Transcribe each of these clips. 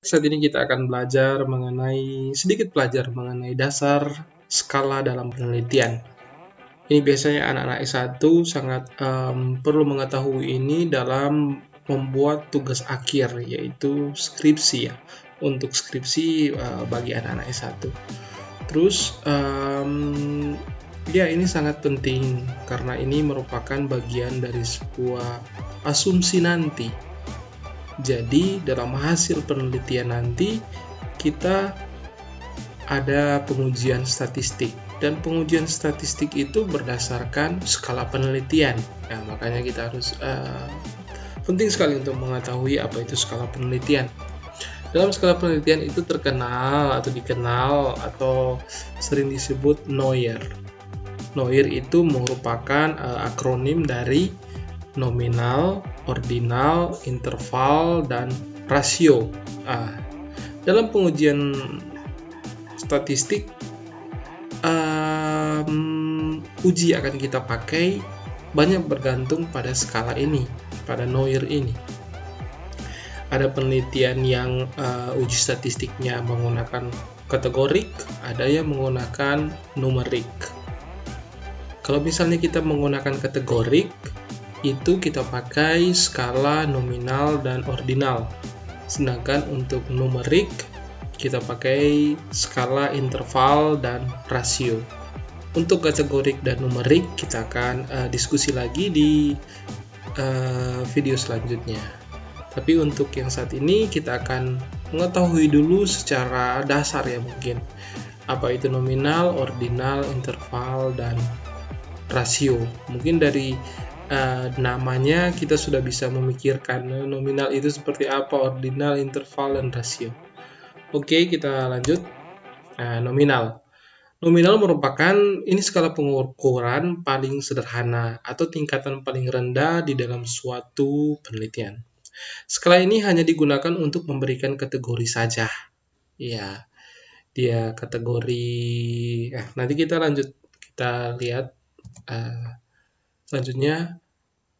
Saat ini kita akan sedikit belajar mengenai dasar skala dalam penelitian. Ini biasanya anak-anak S1 sangat perlu mengetahui ini dalam membuat tugas akhir, yaitu skripsi ya. Untuk skripsi bagi anak-anak S1. Terus ya ini sangat penting karena ini merupakan bagian dari sebuah asumsi nanti. Jadi dalam hasil penelitian nanti kita ada pengujian statistik, dan pengujian statistik itu berdasarkan skala penelitian. Nah, makanya kita harus penting sekali untuk mengetahui apa itu skala penelitian. Dalam skala penelitian itu dikenal atau sering disebut Noyer. Noyer itu merupakan akronim dari nominal, ordinal, interval, dan rasio. Dalam pengujian statistik, uji akan kita pakai banyak bergantung pada skala ini, pada Noyer ini. Ada penelitian yang uji statistiknya menggunakan kategorik, ada yang menggunakan numerik. Kalau misalnya kita menggunakan kategorik, itu kita pakai skala nominal dan ordinal. Sedangkan untuk numerik, kita pakai skala interval dan rasio. Untuk kategorik dan numerik, kita akan diskusi lagi di video selanjutnya. Tapi untuk yang saat ini, kita akan mengetahui dulu secara dasar ya mungkin. Apa itu nominal, ordinal, interval, dan rasio. Mungkin dari namanya kita sudah bisa memikirkan nominal itu seperti apa, ordinal, interval, dan rasio. Oke, kita lanjut. Nominal. Nominal merupakan skala pengukuran paling sederhana atau tingkatan paling rendah di dalam suatu penelitian. Skala ini hanya digunakan untuk memberikan kategori saja. Ya, dia kategori. Nanti kita lanjut. Kita lihat selanjutnya.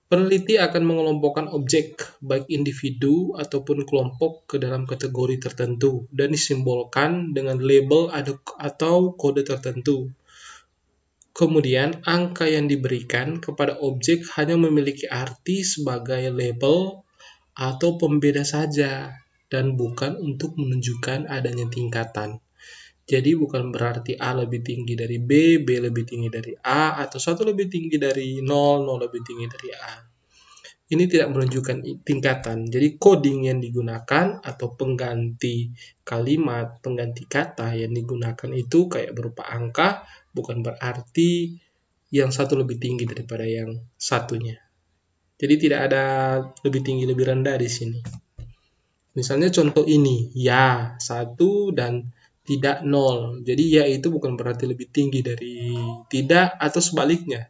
Peneliti akan mengelompokkan objek, baik individu ataupun kelompok, ke dalam kategori tertentu dan disimbolkan dengan label atau kode tertentu. Kemudian, angka yang diberikan kepada objek hanya memiliki arti sebagai label atau pembeda saja dan bukan untuk menunjukkan adanya tingkatan. Jadi bukan berarti A lebih tinggi dari B, B lebih tinggi dari A, atau 1 lebih tinggi dari 0, 0 lebih tinggi dari A. Ini tidak menunjukkan tingkatan. Jadi coding yang digunakan atau pengganti kalimat, pengganti kata yang digunakan itu kayak berupa angka, bukan berarti yang satu lebih tinggi daripada yang satunya. Jadi tidak ada lebih tinggi, lebih rendah di sini. Misalnya contoh ini, ya 1 dan tidak 0. Jadi ya itu bukan berarti lebih tinggi dari tidak atau sebaliknya.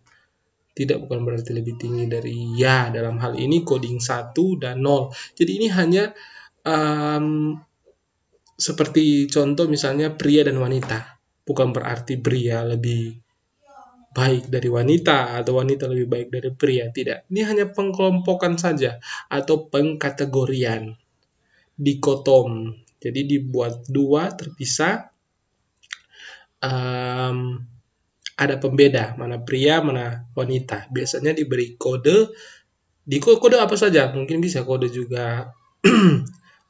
Tidak bukan berarti lebih tinggi dari ya. Dalam hal ini coding 1 dan 0. Jadi ini hanya seperti contoh misalnya pria dan wanita. Bukan berarti pria lebih baik dari wanita atau wanita lebih baik dari pria. Tidak. Ini hanya pengkelompokan saja atau pengkategorian. Dikotom. Jadi dibuat dua terpisah, ada pembeda, mana pria, mana wanita. Biasanya diberi kode, di kode apa saja, mungkin bisa kode juga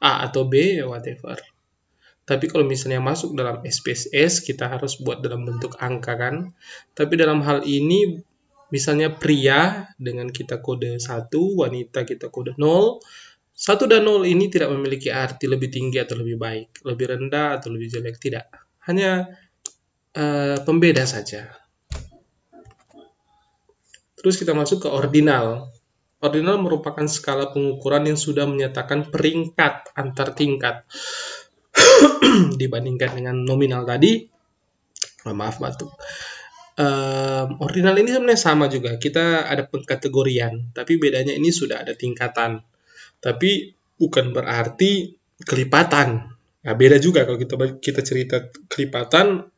A atau B, whatever. Tapi kalau misalnya masuk dalam SPSS, kita harus buat dalam bentuk angka kan. Tapi dalam hal ini, misalnya pria dengan kita kode 1, wanita kita kode 0, 1 dan 0 ini tidak memiliki arti lebih tinggi atau lebih baik, lebih rendah atau lebih jelek, tidak. Hanya pembeda saja. Terus kita masuk ke ordinal. Ordinal merupakan skala pengukuran yang sudah menyatakan peringkat antar tingkat dibandingkan dengan nominal tadi. Maaf batuk. Ordinal ini sebenarnya sama juga. Kita ada pengkategorian, tapi bedanya ini sudah ada tingkatan. Tapi bukan berarti kelipatan. Nah, beda juga kalau kita cerita kelipatan.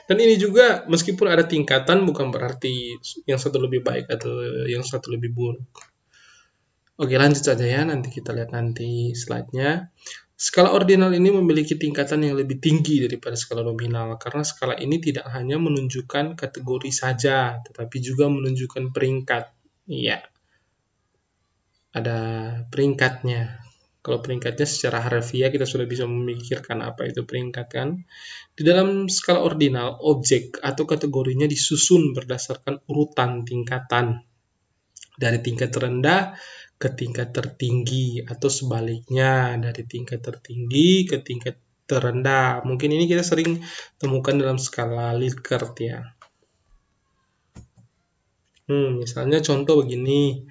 Dan ini juga meskipun ada tingkatan bukan berarti yang satu lebih baik atau yang satu lebih buruk. Oke, lanjut saja ya. Nanti kita lihat nanti slide-nya. Skala ordinal ini memiliki tingkatan yang lebih tinggi daripada skala nominal, karena skala ini tidak hanya menunjukkan kategori saja, tetapi juga menunjukkan peringkat. Iya, ada peringkatnya. Kalau peringkatnya secara harfiah kita sudah bisa memikirkan apa itu peringkat kan. Di dalam skala ordinal, objek atau kategorinya disusun berdasarkan urutan tingkatan. Dari tingkat terendah ke tingkat tertinggi atau sebaliknya dari tingkat tertinggi ke tingkat terendah. Mungkin ini kita sering temukan dalam skala Likert ya. Misalnya contoh begini.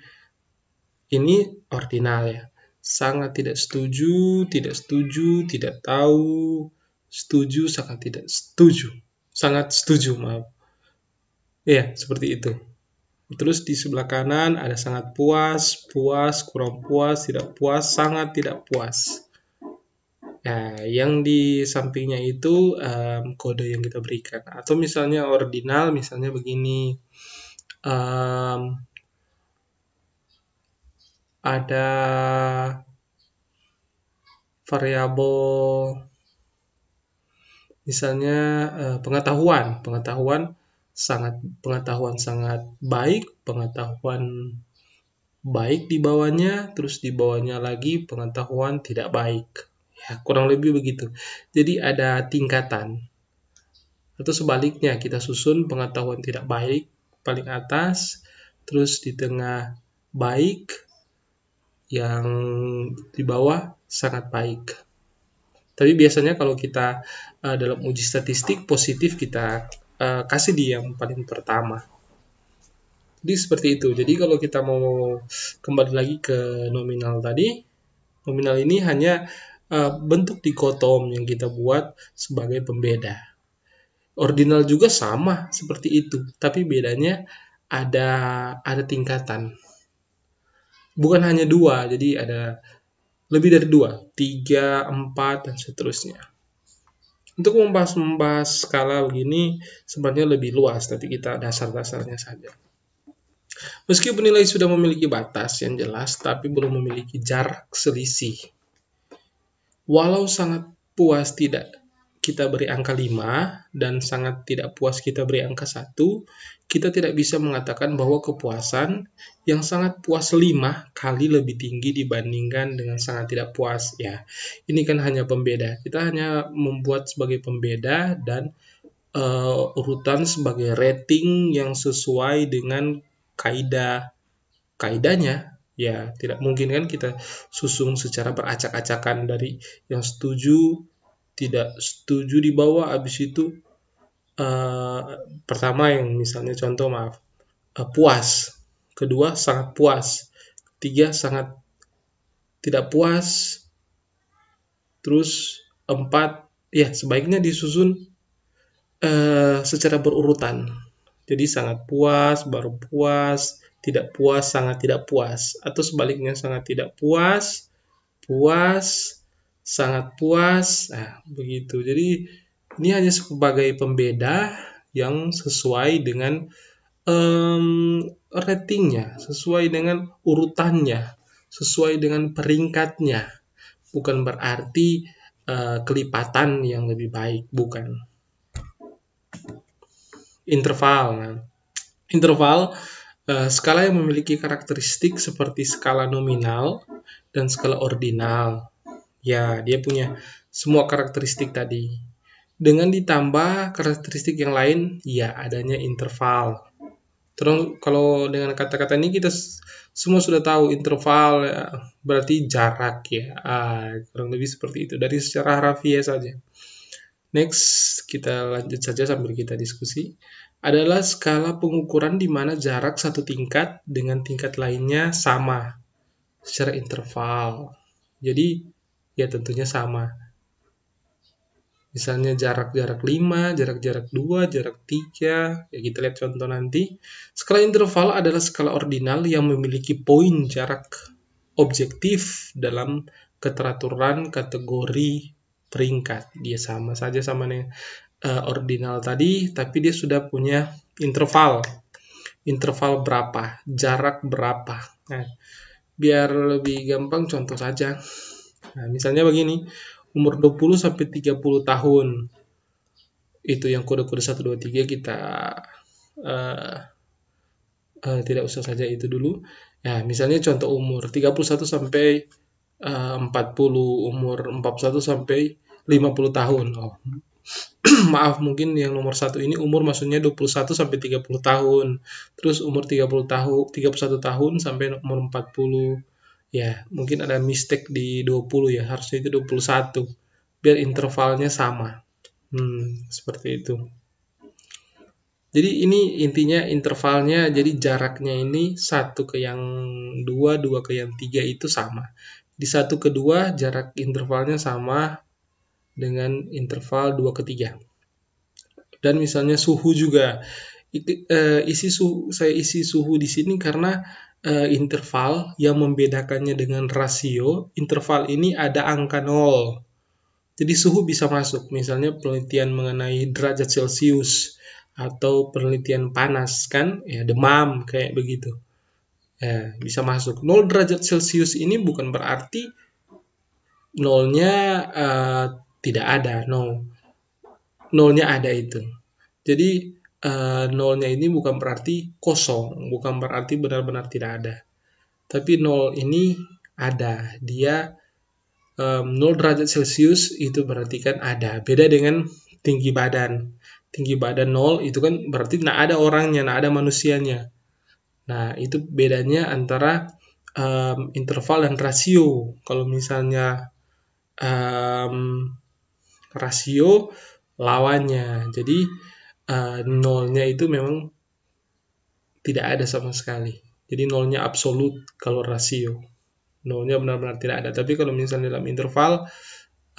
Ini ordinal ya. Sangat tidak setuju, tidak tahu, setuju, sangat tidak setuju. Sangat setuju, maaf. Ya, seperti itu. Terus di sebelah kanan ada sangat puas, puas, kurang puas, tidak puas, sangat tidak puas. Nah, yang di sampingnya itu kode yang kita berikan. Atau misalnya ordinal, misalnya begini. Ada variabel misalnya pengetahuan sangat baik, pengetahuan baik di bawahnya, terus di bawahnya lagi pengetahuan tidak baik. Ya, kurang lebih begitu. Jadi ada tingkatan. Atau sebaliknya, kita susun pengetahuan tidak baik paling atas, terus di tengah baik, yang di bawah sangat baik. Tapi biasanya kalau kita dalam uji statistik positif kita kasih di yang paling pertama. Jadi seperti itu. Jadi kalau kita mau kembali lagi ke nominal tadi, nominal ini hanya bentuk dikotom yang kita buat sebagai pembeda. Ordinal juga sama seperti itu, tapi bedanya ada tingkatan. Bukan hanya 2, jadi ada lebih dari 2, 3, 4, dan seterusnya. Untuk membahas skala begini sebenarnya lebih luas, tapi kita dasar-dasarnya saja. Meskipun nilai sudah memiliki batas yang jelas, tapi belum memiliki jarak selisih. Walau sangat puas tidak kita beri angka 5, dan sangat tidak puas kita beri angka 1, kita tidak bisa mengatakan bahwa kepuasan yang sangat puas 5 kali lebih tinggi dibandingkan dengan sangat tidak puas. Ya, ini kan hanya pembeda. Kita hanya membuat sebagai pembeda dan urutan sebagai rating yang sesuai dengan kaidahnya. Ya, tidak mungkin kan kita susun secara beracak-acakan dari yang setuju, tidak setuju di bawah, habis itu pertama yang misalnya contoh puas, kedua sangat puas, ketiga sangat tidak puas, terus 4 ya sebaiknya disusun secara berurutan. Jadi sangat puas, baru puas, tidak puas, sangat tidak puas, atau sebaliknya sangat tidak puas, puas, sangat puas. Nah, begitu. Jadi ini hanya sebagai pembeda yang sesuai dengan ratingnya, sesuai dengan urutannya, sesuai dengan peringkatnya. Bukan berarti kelipatan yang lebih baik, bukan. Interval. Nah, interval skala yang memiliki karakteristik seperti skala nominal dan skala ordinal. Ya, dia punya semua karakteristik tadi. Dengan ditambah karakteristik yang lain, ya adanya interval. Terus kalau dengan kata-kata ini kita semua sudah tahu interval ya, berarti jarak ya. Kurang lebih seperti itu dari secara harfiah saja. Next, kita lanjut saja sambil kita diskusi. Adalah skala pengukuran di mana jarak satu tingkat dengan tingkat lainnya sama secara interval. Jadi ya tentunya sama. Misalnya jarak-jarak 5, jarak-jarak 2, jarak 3. Ya kita lihat contoh nanti. Skala interval adalah skala ordinal yang memiliki poin jarak objektif dalam keteraturan kategori peringkat. Dia sama saja sama dengan ordinal tadi, tapi dia sudah punya interval. Interval berapa? Jarak berapa? Nah, biar lebih gampang contoh saja. Nah, misalnya begini, umur 20 sampai 30 tahun. Itu yang kode-kode 1 2 3 kita uh, tidak usah saja itu dulu. Ya, misalnya contoh umur 31 sampai 40, umur 41 sampai 50 tahun. Oh, maaf, mungkin yang nomor 1 ini umur maksudnya 21 sampai 30 tahun. Terus umur 30 tahun, 31 tahun sampai umur 40. Ya, mungkin ada mistake di 20 ya, harusnya itu 21. Biar intervalnya sama. Seperti itu. Jadi ini intinya intervalnya, jadi jaraknya ini 1 ke yang 2, 2 ke yang 3 itu sama. Di 1 ke 2 jarak intervalnya sama dengan interval 2 ke 3. Dan misalnya suhu juga. Saya isi suhu di sini karena interval yang membedakannya dengan rasio, interval ini ada angka 0. Jadi suhu bisa masuk, misalnya penelitian mengenai derajat Celcius atau penelitian panas kan, ya demam kayak begitu. Ya, bisa masuk. 0 derajat Celcius ini bukan berarti nolnya tidak ada, no. Nolnya ada itu. Jadi nolnya ini bukan berarti kosong, bukan berarti benar-benar tidak ada. Tapi nol ini ada, dia 0 derajat Celcius itu berarti kan ada. Beda dengan tinggi badan. Tinggi badan 0 itu kan berarti tidak ada orangnya, tidak ada manusianya. Nah, itu bedanya antara interval dan rasio. Kalau misalnya rasio lawannya. Jadi nolnya itu memang tidak ada sama sekali. Jadi nolnya absolut kalau rasio. Nolnya benar-benar tidak ada. Tapi kalau misalnya dalam interval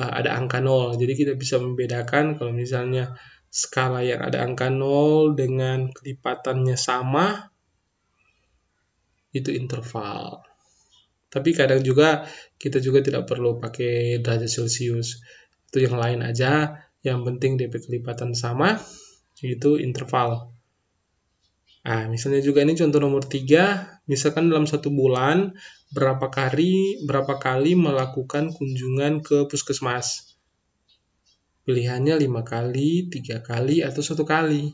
ada angka 0. Jadi kita bisa membedakan kalau misalnya skala yang ada angka 0 dengan kelipatannya sama, itu interval. Tapi kadang juga kita juga tidak perlu pakai derajat Celcius. Itu yang lain aja. Yang penting DP kelipatan sama, itu interval. Nah, misalnya juga ini contoh nomor 3, misalkan dalam 1 bulan berapa kali melakukan kunjungan ke puskesmas. Pilihannya 5 kali, 3 kali, atau 1 kali.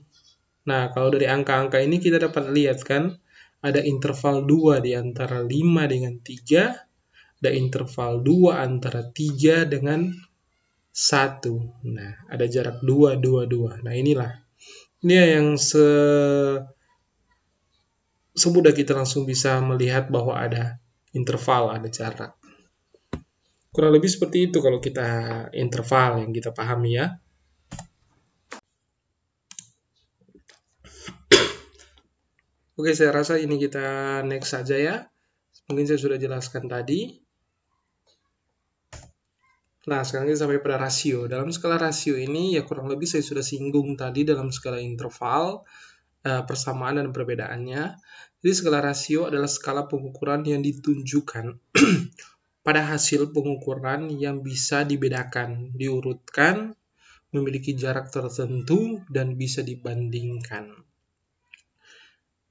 Nah, kalau dari angka-angka ini kita dapat lihat kan, ada interval 2 di antara 5 dengan 3, ada interval 2 antara 3 dengan 1. Nah, ada jarak 2, 2, 2. Nah, inilah. Ini yang semudah kita langsung bisa melihat bahwa ada interval, ada jarak. Kurang lebih seperti itu kalau kita interval yang kita pahami ya. Oke, saya rasa ini kita next saja ya. Mungkin saya sudah jelaskan tadi. Nah, sekarang kita sampai pada rasio. Dalam skala rasio ini ya kurang lebih saya sudah singgung tadi dalam skala interval, persamaan dan perbedaannya. Jadi skala rasio adalah skala pengukuran yang ditunjukkan pada hasil pengukuran yang bisa dibedakan, diurutkan, memiliki jarak tertentu, dan bisa dibandingkan.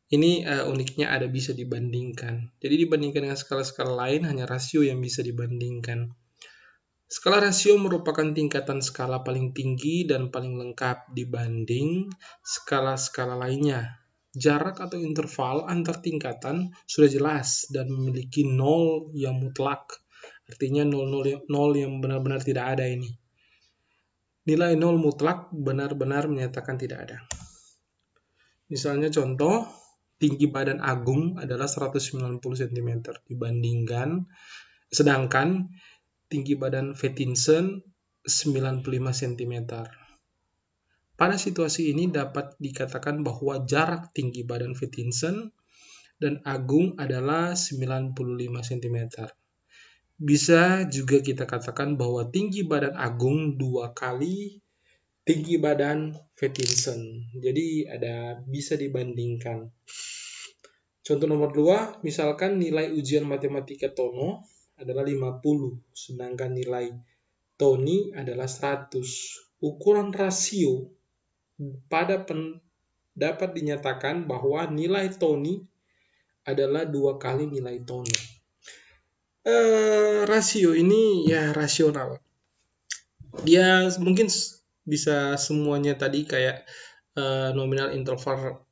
Ini uniknya ada bisa dibandingkan. Jadi dibandingkan dengan skala-skala lain, hanya rasio yang bisa dibandingkan. Skala rasio merupakan tingkatan skala paling tinggi dan paling lengkap dibanding skala-skala lainnya. Jarak atau interval antar tingkatan sudah jelas dan memiliki nol yang mutlak. Artinya nol yang benar-benar tidak ada ini. Nilai nol mutlak benar-benar menyatakan tidak ada. Misalnya contoh, tinggi badan Agung adalah 190 cm sedangkan tinggi badan Vettinson 95 cm. Pada situasi ini dapat dikatakan bahwa jarak tinggi badan Vettinson dan Agung adalah 95 cm. Bisa juga kita katakan bahwa tinggi badan Agung 2 kali tinggi badan Vettinson. Jadi ada bisa dibandingkan. Contoh nomor 2, misalkan nilai ujian matematika Tono adalah 50, sedangkan nilai Tony adalah 100. Ukuran rasio dapat dinyatakan bahwa nilai Tony adalah 2 kali nilai Tono. Rasio ini ya rasional. Dia mungkin bisa semuanya tadi kayak nominal interval,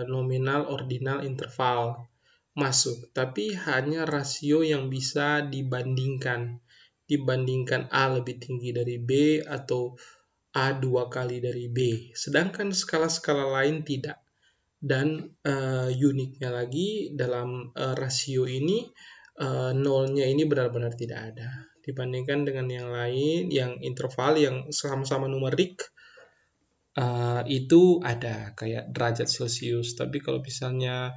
nominal ordinal interval masuk, tapi hanya rasio yang bisa dibandingkan A lebih tinggi dari B atau A 2 kali dari B, sedangkan skala-skala lain tidak. Dan uniknya lagi dalam rasio ini, nolnya ini benar-benar tidak ada dibandingkan dengan yang lain, yang interval yang sama-sama numerik. Itu ada kayak derajat Celcius, tapi kalau misalnya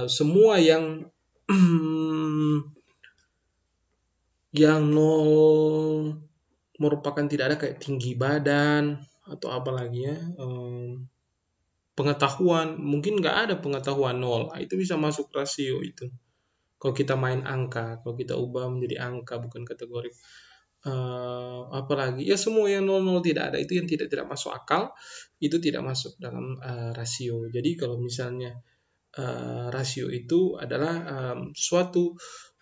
semua yang yang nol merupakan tidak ada, kayak tinggi badan atau apa lagi ya, pengetahuan, mungkin nggak ada pengetahuan nol, itu bisa masuk rasio itu. Kalau kita main angka, kalau kita ubah menjadi angka bukan kategori. Apalagi ya semua yang nol tidak ada, itu yang tidak masuk akal, itu tidak masuk dalam rasio. Jadi kalau misalnya rasio itu adalah suatu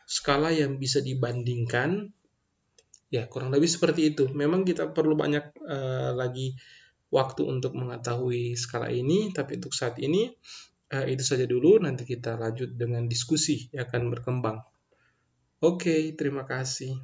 skala yang bisa dibandingkan, ya kurang lebih seperti itu. Memang kita perlu banyak lagi waktu untuk mengetahui skala ini, tapi untuk saat ini itu saja dulu, nanti kita lanjut dengan diskusi yang akan berkembang. Oke, terima kasih.